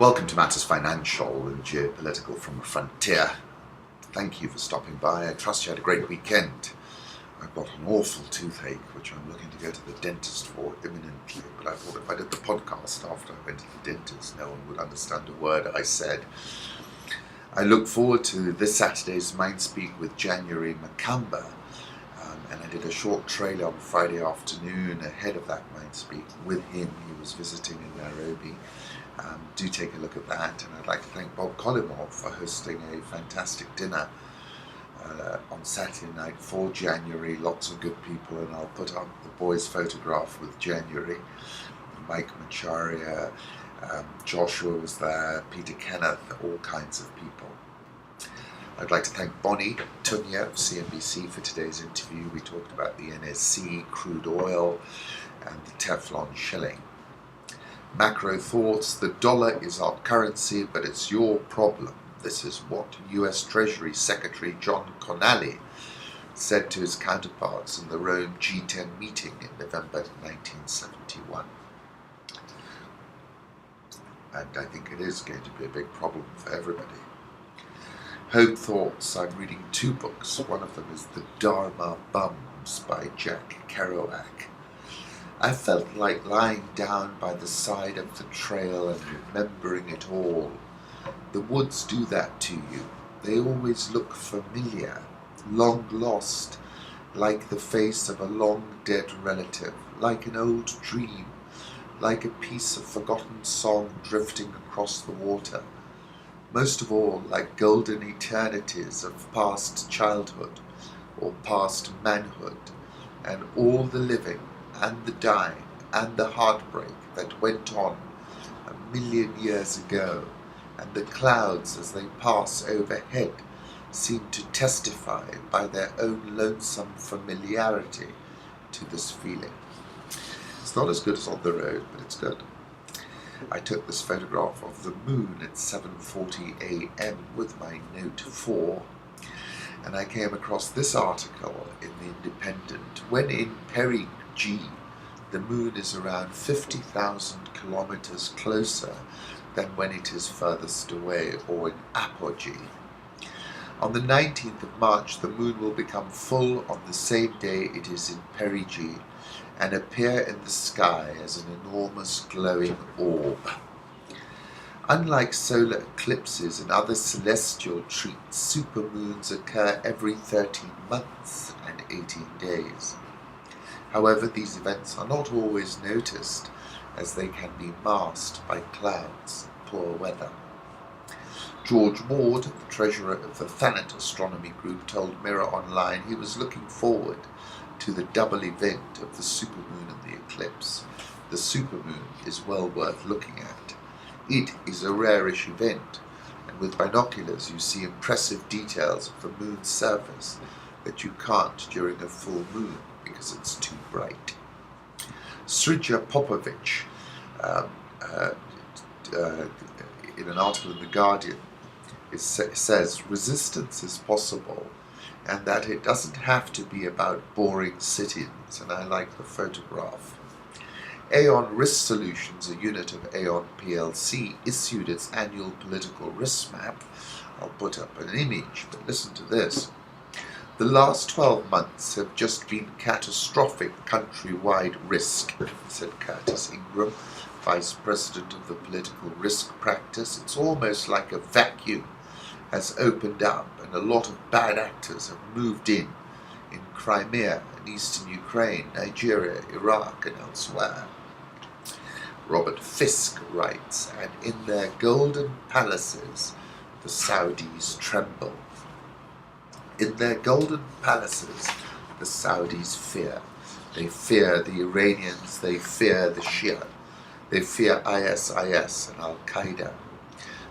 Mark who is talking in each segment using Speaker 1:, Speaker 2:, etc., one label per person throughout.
Speaker 1: Welcome to Matters Financial and Geopolitical from the Frontier. Thank you for stopping by. I trust you had a great weekend. I've got an awful toothache, which I'm looking to go to the dentist for imminently, but I thought if I did the podcast after I went to the dentist, no one would understand a word I said. I look forward to this Saturday's Mindspeak with January Makamba, and I did a short trailer on Friday afternoon ahead of that Mindspeak with him. He was visiting in Nairobi. Do take a look at that, and I'd like to thank Bob Collymore for hosting a fantastic dinner on Saturday night for January. Lots of good people, and I'll put up the boys' photograph with January. Mike Macharia, Joshua was there, Peter Kenneth, all kinds of people. I'd like to thank Bonnie Tunya of CNBC for today's interview. We talked about the NSC, crude oil, and the Teflon shilling. Macro thoughts: the dollar is our currency, but it's your problem. This is what US Treasury Secretary John Connally said to his counterparts in the Rome G10 meeting in November 1971. And I think it is going to be a big problem for everybody. Home thoughts: I'm reading two books. One of them is The Dharma Bums by Jack Kerouac. I felt like lying down by the side of the trail and remembering it all. The woods do that to you. They always look familiar, long lost, like the face of a long dead relative, like an old dream, like a piece of forgotten song drifting across the water. Most of all, like golden eternities of past childhood or past manhood, and all the living and the dying and the heartbreak that went on 1,000,000 years ago, and the clouds as they pass overhead seem to testify by their own lonesome familiarity to this feeling. It's not as good as on the road, but it's good. I took this photograph of the moon at 7:40 a.m. with my Note 4, and I came across this article in The Independent. When in perigee, the moon is around 50,000 kilometers closer than when it is furthest away, or in apogee. On the 19th of March, the moon will become full on the same day it is in perigee and appear in the sky as an enormous glowing orb. Unlike solar eclipses and other celestial treats, supermoons occur every 13 months and 18 days. However, these events are not always noticed, as they can be masked by clouds and poor weather. George Maud, the treasurer of the Thanet Astronomy Group, told Mirror Online he was looking forward to the double event of the supermoon and the eclipse. The supermoon is well worth looking at. It is a rarish event, and with binoculars you see impressive details of the moon's surface that you can't during a full moon because it's too bright. Srija Popovic, in an article in The Guardian, says resistance is possible and that it doesn't have to be about boring sit-ins, and I like the photograph. Aon Risk Solutions, a unit of Aon plc, issued its annual political risk map. I'll put up an image, but listen to this. The last 12 months have just been catastrophic countrywide risk, said Curtis Ingram, Vice President of the Political Risk Practice. It's almost like a vacuum has opened up and a lot of bad actors have moved in Crimea and eastern Ukraine, Nigeria, Iraq, and elsewhere. Robert Fisk writes, and in their golden palaces the Saudis tremble. In their golden palaces the Saudis fear. They fear the Iranians, they fear the Shia, they fear ISIS and Al-Qaeda.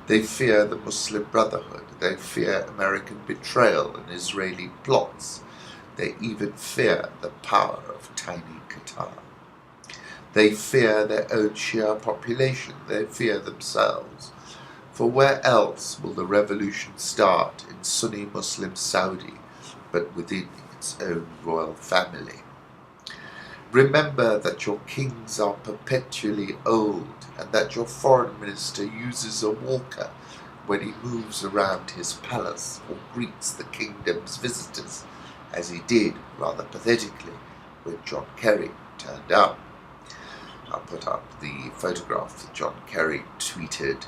Speaker 1: They fear the Muslim Brotherhood, they fear American betrayal and Israeli plots. They even fear the power of tiny Qatar. They fear their own Shia population, they fear themselves. For where else will the revolution start in Sunni Muslim Saudi but within its own royal family? Remember that your kings are perpetually old, and that your foreign minister uses a walker when he moves around his palace or greets the kingdom's visitors, as he did, rather pathetically, when John Kerry turned up. I'll put up the photograph that John Kerry tweeted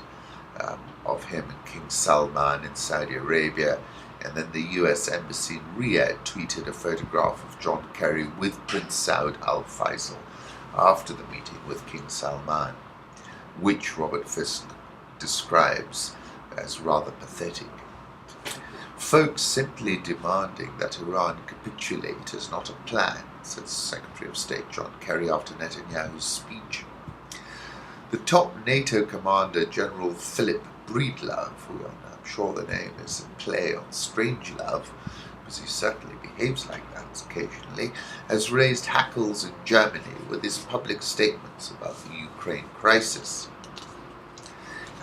Speaker 1: of him and King Salman in Saudi Arabia, and then the US Embassy in Riyadh tweeted a photograph of John Kerry with Prince Saud Al Faisal after the meeting with King Salman, which Robert Fisk describes as rather pathetic. Folks simply demanding that Iran capitulate is not a plan, said Secretary of State John Kerry after Netanyahu's speech. The top NATO commander, General Philip Breedlove, who I'm sure the name is a play on Strangelove, because he certainly behaves like that occasionally, has raised hackles in Germany with his public statements about the Ukraine crisis.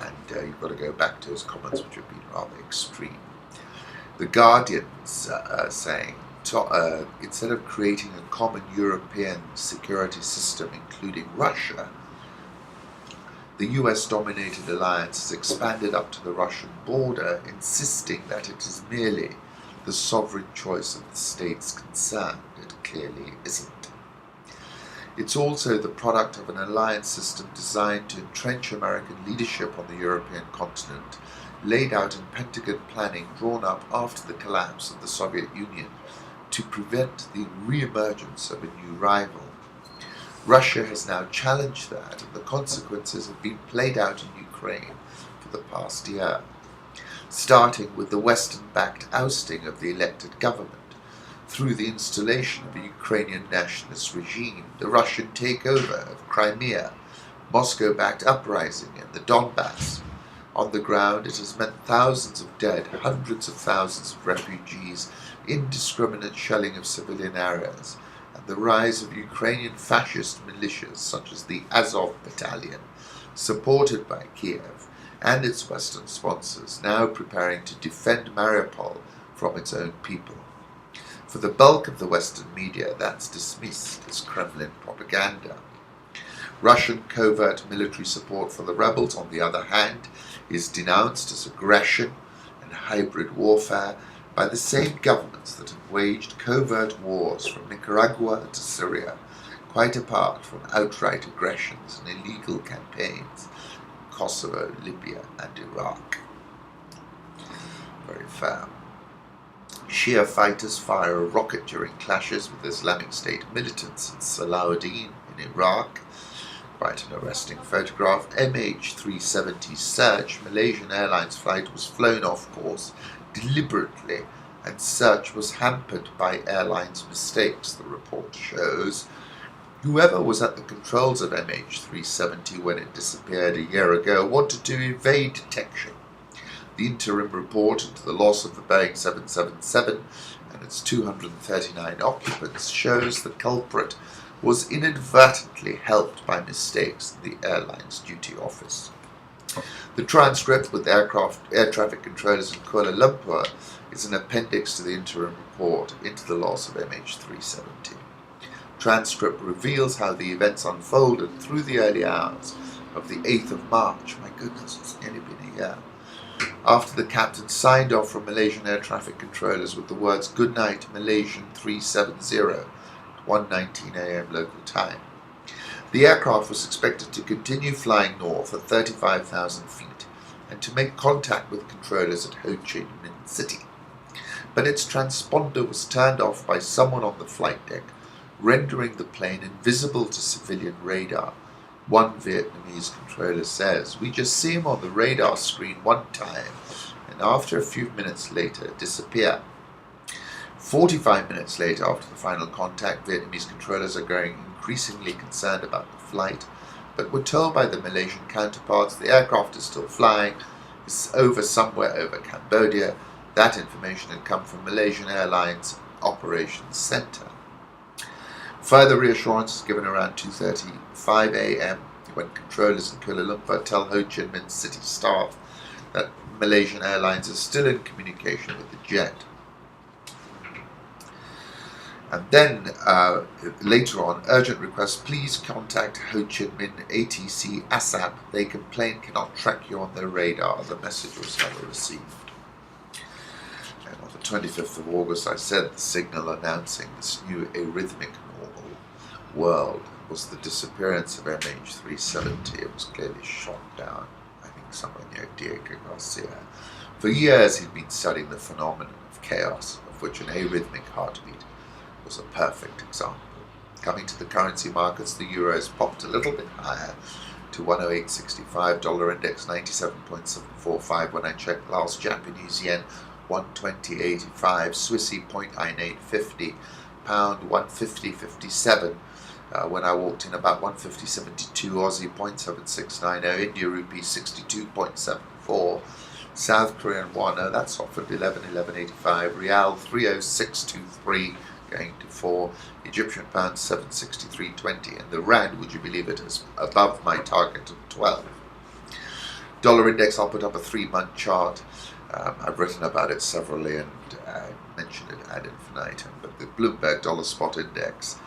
Speaker 1: And you've got to go back to his comments, which have been rather extreme. The Guardian's saying, instead of creating a common European security system, including Russia, the US-dominated alliance has expanded up to the Russian border, insisting that it is merely the sovereign choice of the states concerned. It clearly isn't. It's also the product of an alliance system designed to entrench American leadership on the European continent, laid out in Pentagon planning drawn up after the collapse of the Soviet Union to prevent the re-emergence of a new rival. Russia has now challenged that, and the consequences have been played out in Ukraine for the past year, starting with the Western-backed ousting of the elected government, through the installation of a Ukrainian nationalist regime, the Russian takeover of Crimea, Moscow-backed uprising in the Donbass. On the ground, it has meant thousands of dead, hundreds of thousands of refugees, indiscriminate shelling of civilian areas, and the rise of Ukrainian fascist militias such as the Azov Battalion, supported by Kiev and its Western sponsors, now preparing to defend Mariupol from its own people. For the bulk of the Western media, that's dismissed as Kremlin propaganda. Russian covert military support for the rebels, on the other hand, is denounced as aggression and hybrid warfare by the same governments that have waged covert wars from Nicaragua to Syria, quite apart from outright aggressions and illegal campaigns in Kosovo, Libya and Iraq. Very fair. Shia fighters fire a rocket during clashes with Islamic State militants in Salahuddin in Iraq. Quite an arresting photograph. MH370 Search, Malaysian Airlines flight, was flown off course deliberately, and search was hampered by airlines' mistakes, the report shows. Whoever was at the controls of MH370 when it disappeared a year ago wanted to evade detection. The interim report into the loss of the Boeing 777 and its 239 occupants shows the culprit was inadvertently helped by mistakes in the airline's duty office. The transcript with air traffic controllers in Kuala Lumpur is an appendix to the interim report into the loss of MH370. Transcript reveals how the events unfolded through the early hours of the 8th of March. My goodness, it's nearly been a year. After the captain signed off from Malaysian air traffic controllers with the words "Good night, Malaysian 370" at 1:19 a.m. local time. The aircraft was expected to continue flying north at 35,000 feet and to make contact with controllers at Ho Chi Minh City. But its transponder was turned off by someone on the flight deck, rendering the plane invisible to civilian radar. One Vietnamese controller says, "We just see him on the radar screen one time, and after a few minutes later disappear." 45 minutes later, after the final contact, Vietnamese controllers are growing increasingly concerned about the flight, but were told by the Malaysian counterparts the aircraft is still flying, it's somewhere over Cambodia. That information had come from Malaysian Airlines Operations Centre. Further reassurance is given around 2:35 a.m. when controllers in Kuala Lumpur tell Ho Chi Minh City staff that Malaysian Airlines is still in communication with the jet. And then later on, urgent request, please contact Ho Chi Minh ATC ASAP. They complain cannot track you on their radar. The message was never received. And on the 25th of August, I said the signal announcing this new arrhythmic normal world was the disappearance of MH370. It was clearly shot down, I think, somewhere near Diego Garcia. For years, he'd been studying the phenomenon of chaos, of which an arrhythmic heartbeat was a perfect example. Coming to the currency markets, the euro has popped a little bit higher to 108.65, dollar index 97.745 when I checked last, Japanese yen 120.85, Swissy 0.9850, pound 150.57. When I walked in about 150.72, Aussie 0.7690, India rupee 62.74, South Korean won, that's offered 11.85, Rial 306.23 going to 4, Egyptian pound 763.20, and the rand, would you believe it, is above my target of 12. Dollar index, I'll put up a 3-month chart. I've written about it severally and mentioned it ad infinitum, but the Bloomberg dollar spot index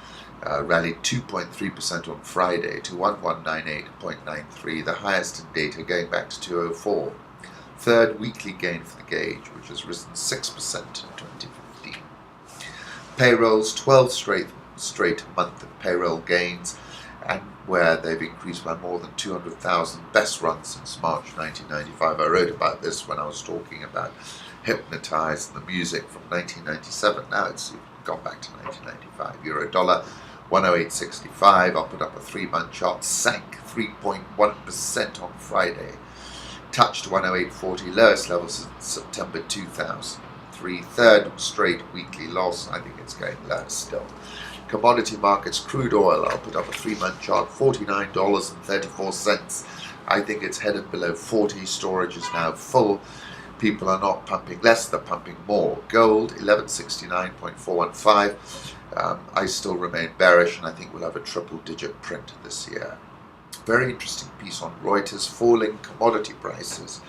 Speaker 1: rallied 2.3% on Friday to 1198.93, the highest in data going back to 2004. Third weekly gain for the gauge, which has risen 6% in 2015. Payrolls, 12 straight month of payroll gains, and where they've increased by more than 200,000, best run since March 1995. I wrote about this when I was talking about Hypnotize and the music from 1997. Now it's gone back to 1995. Euro dollar 108.65. I'll put up a 3-month chart. Sank 3.1% on Friday. Touched 108.40, lowest level since September 2003. Third straight weekly loss. I think it's going lower still. Commodity markets, crude oil, I'll put up a 3-month chart, $49.34. I think it's headed below 40. Storage is now full. People are not pumping less, they're pumping more. Gold, 1169.415. I still remain bearish, and I think we'll have a triple-digit print this year. Very interesting piece on Reuters. Falling commodity prices,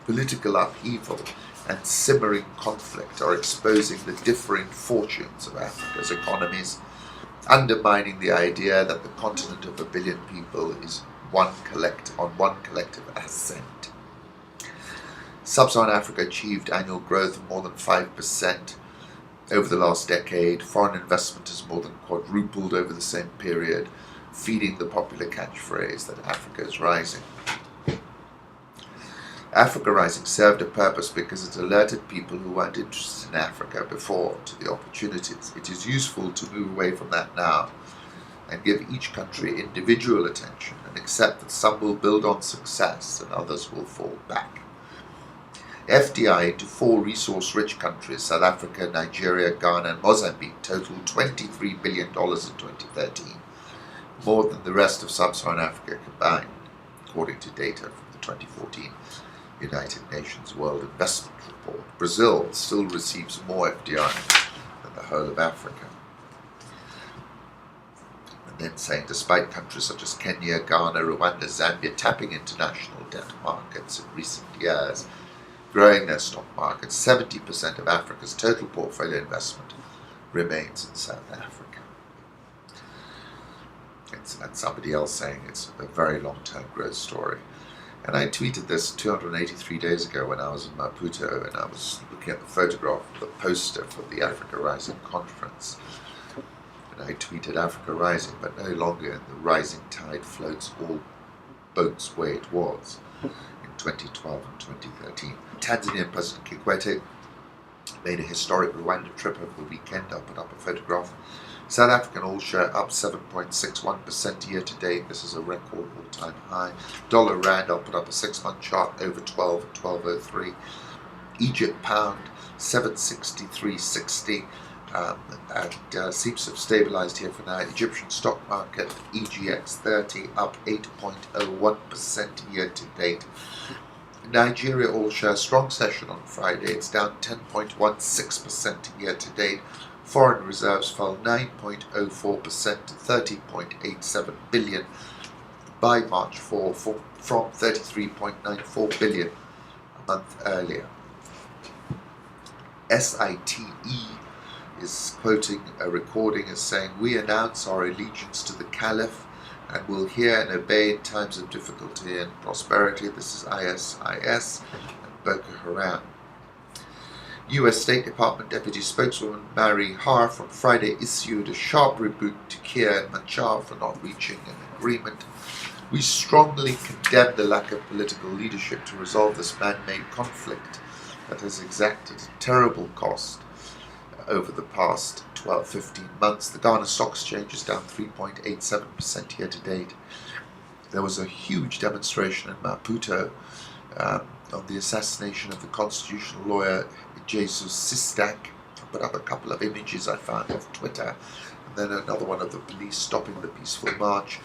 Speaker 1: political upheaval, and simmering conflict are exposing the differing fortunes of Africa's economies, undermining the idea that the continent of 1 billion people is on one collective ascent. Sub-Saharan Africa achieved annual growth of more than 5% over the last decade. Foreign investment has more than quadrupled over the same period, feeding the popular catchphrase that Africa is rising. Africa Rising served a purpose because it alerted people who weren't interested in Africa before to the opportunities. It is useful to move away from that now and give each country individual attention and accept that some will build on success and others will fall back. FDI into 4 resource-rich countries, South Africa, Nigeria, Ghana, and Mozambique, totaled $23 billion in 2013, more than the rest of Sub-Saharan Africa combined, according to data from the 2014 United Nations World Investment Report. Brazil still receives more FDI than the whole of Africa. And then saying, despite countries such as Kenya, Ghana, Rwanda, Zambia tapping international debt markets in recent years, growing their stock markets, 70% of Africa's total portfolio investment remains in South Africa. And somebody else saying it's a very long-term growth story. And I tweeted this 283 days ago when I was in Maputo, and I was looking at the photograph of the poster for the Africa Rising conference. And I tweeted Africa Rising, but no longer in the rising tide floats all boats way it was in 2012 and 2013. Tanzanian President Kikwete made a historic Rwanda trip over the weekend. I'll put up a photograph. South African all-share up 7.61% year-to-date. This is a record all-time high. Dollar rand, I'll put up a 6-month chart over 12 at 12.03. Egypt pound 763.60 and seems to have stabilized here for now. Egyptian stock market EGX 30 up 8.01% year-to-date. Nigeria all-share strong session on Friday. It's down 10.16% year-to-date. Foreign reserves fell 9.04% to 30.87 billion by March 4 from 33.94 billion a month earlier. SITE is quoting a recording as saying, "We announce our allegiance to the Caliph and will hear and obey in times of difficulty and prosperity." This is ISIS and Boko Haram. US State Department Deputy Spokeswoman Mary Harf on Friday issued a sharp rebuke to Kiir and Machar for not reaching an agreement. "We strongly condemn the lack of political leadership to resolve this man-made conflict that has exacted a terrible cost over the past 12-15 months. The Ghana Stock Exchange is down 3.87% year to date. There was a huge demonstration in Maputo on the assassination of the constitutional lawyer Jesus Sistak. I put up a couple of images I found off Twitter, and then another one of the police stopping the peaceful march.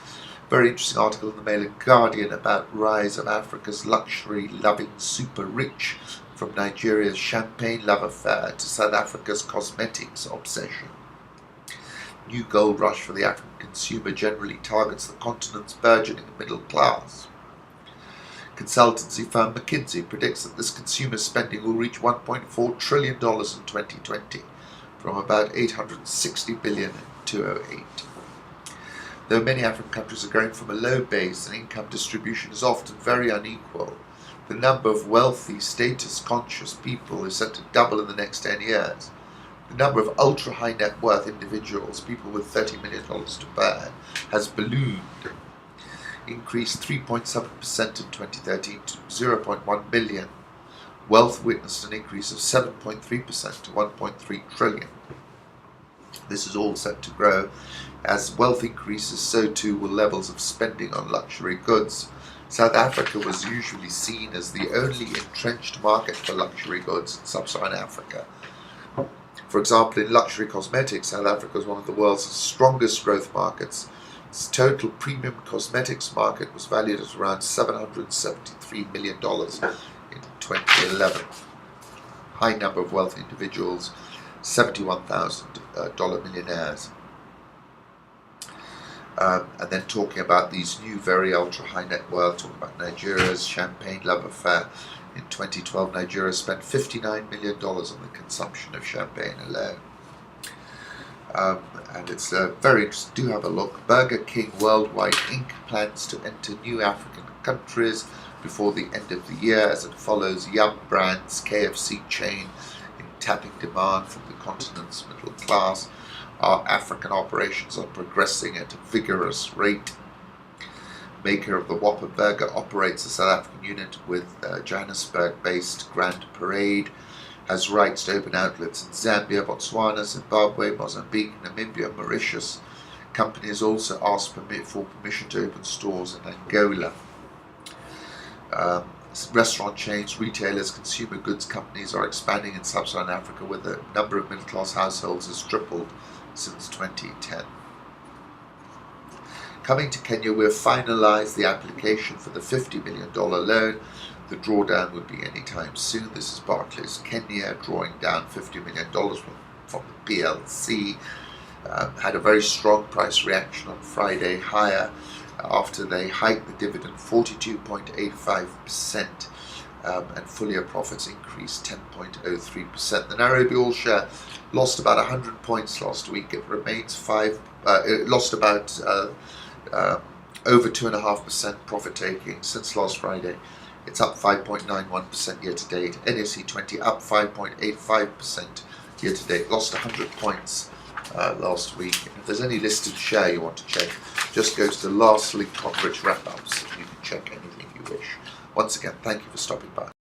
Speaker 1: Very interesting article in the Mail and Guardian about rise of Africa's luxury-loving super-rich, from Nigeria's champagne love affair to South Africa's cosmetics obsession. New gold rush for the African consumer generally targets the continent's burgeoning middle class. Consultancy firm McKinsey predicts that this consumer spending will reach $1.4 trillion in 2020, from about $860 billion in 2008. Though many African countries are growing from a low base and income distribution is often very unequal, the number of wealthy, status-conscious people is set to double in the next 10 years. The number of ultra-high net worth individuals, people with $30 million to burn, has ballooned, increased 3.7% in 2013 to 0.1 billion. Wealth witnessed an increase of 7.3% to 1.3 trillion. This is all set to grow. As wealth increases, so too will levels of spending on luxury goods. South Africa was usually seen as the only entrenched market for luxury goods in sub-Saharan Africa. For example, in luxury cosmetics, South Africa is one of the world's strongest growth markets. Its total premium cosmetics market was valued at around $773 million in 2011. High number of wealthy individuals, $71,000 millionaires. And then talking about these new very ultra high net worth, talking about Nigeria's champagne love affair. In 2012, Nigeria spent $59 million on the consumption of champagne alone. And it's very interesting. Do have a look. Burger King Worldwide Inc. plans to enter new African countries before the end of the year as it follows Yum Brands KFC chain in tapping demand from the continent's middle class. Our African operations are progressing at a vigorous rate. Maker of the Whopper Burger operates a South African unit with Johannesburg-based Grand Parade, has rights to open outlets in Zambia, Botswana, Zimbabwe, Mozambique, Namibia, Mauritius. Company has also asked for permission to open stores in Angola. Restaurant chains, retailers, consumer goods companies are expanding in sub-Saharan Africa, where the number of middle-class households has tripled since 2010. Coming to Kenya, we've finalised the application for the $50 million loan. The drawdown would be anytime soon. This is Barclays Kenya drawing down $50 million from the PLC. Had a very strong price reaction on Friday, higher after they hiked the dividend 42.85%, and full year profits increased 10.03%. The Nairobi All Share lost about 100 points last week. It remains it lost about over 2.5% profit taking since last Friday. It's up 5.91% year to date. NSE 20 up 5.85% year to date. Lost 100 points last week. And if there's any listed share you want to check, just go to the last link on Rich Wrap-Ups and you can check anything you wish. Once again, thank you for stopping by.